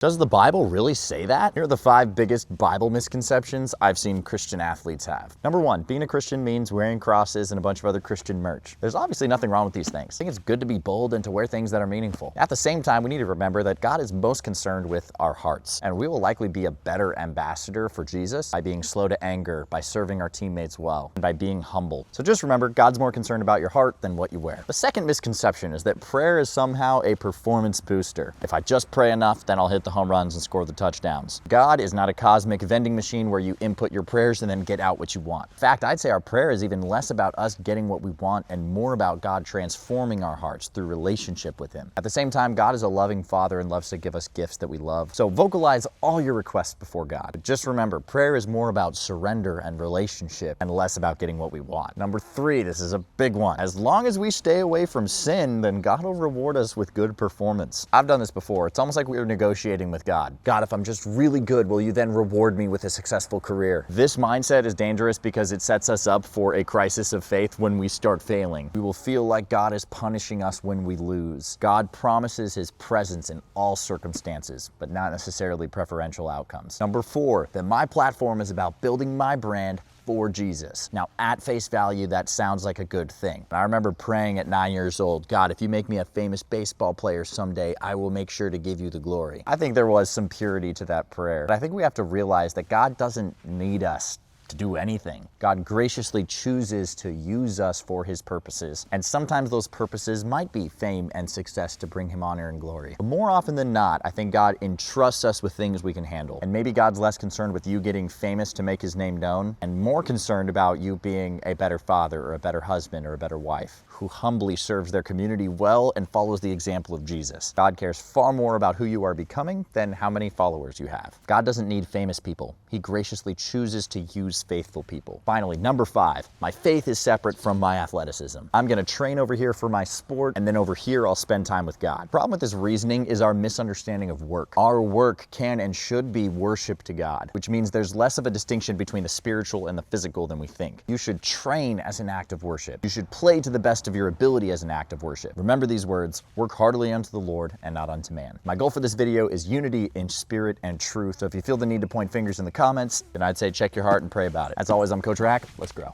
Does the Bible really say that? Here are the 5 biggest Bible misconceptions I've seen Christian athletes have. Number 1, being a Christian means wearing crosses and a bunch of other Christian merch. There's obviously nothing wrong with these things. I think it's good to be bold and to wear things that are meaningful. At the same time, we need to remember that God is most concerned with our hearts, and we will likely be a better ambassador for Jesus by being slow to anger, by serving our teammates well, and by being humble. So just remember, God's more concerned about your heart than what you wear. The second misconception is that prayer is somehow a performance booster. If I just pray enough, then I'll hit the home runs and score the touchdowns. God is not a cosmic vending machine where you input your prayers and then get out what you want. In fact, I'd say our prayer is even less about us getting what we want and more about God transforming our hearts through relationship with Him. At the same time, God is a loving Father and loves to give us gifts that we love. So vocalize all your requests before God. But just remember, prayer is more about surrender and relationship and less about getting what we want. Number 3, this is a big one. As long as we stay away from sin, then God will reward us with good performance. I've done this before. It's almost like we were negotiating with God. God, if I'm just really good, will you then reward me with a successful career? This mindset is dangerous because it sets us up for a crisis of faith when we start failing. We will feel like God is punishing us when we lose. God promises His presence in all circumstances, but not necessarily preferential outcomes. Number 4, that my platform is about building my brand for Jesus. Now, at face value, that sounds like a good thing. I remember praying at 9 years old, God, if you make me a famous baseball player someday, I will make sure to give you the glory. I think there was some purity to that prayer. But I think we have to realize that God doesn't need us to do anything. God graciously chooses to use us for His purposes, and sometimes those purposes might be fame and success to bring Him honor and glory. But more often than not, I think God entrusts us with things we can handle. And maybe God's less concerned with you getting famous to make His name known, and more concerned about you being a better father or a better husband or a better wife, who humbly serves their community well and follows the example of Jesus. God cares far more about who you are becoming than how many followers you have. God doesn't need famous people. He graciously chooses to use faithful people. Finally, number 5, my faith is separate from my athleticism. I'm gonna train over here for my sport, and then over here I'll spend time with God. The problem with this reasoning is our misunderstanding of work. Our work can and should be worship to God, which means there's less of a distinction between the spiritual and the physical than we think. You should train as an act of worship. You should play to the best of your ability as an act of worship. Remember these words, work heartily unto the Lord and not unto man. My goal for this video is unity in spirit and truth. So if you feel the need to point fingers in the comments, then I'd say check your heart and pray about it. As always, I'm Coach Rack. Let's grow.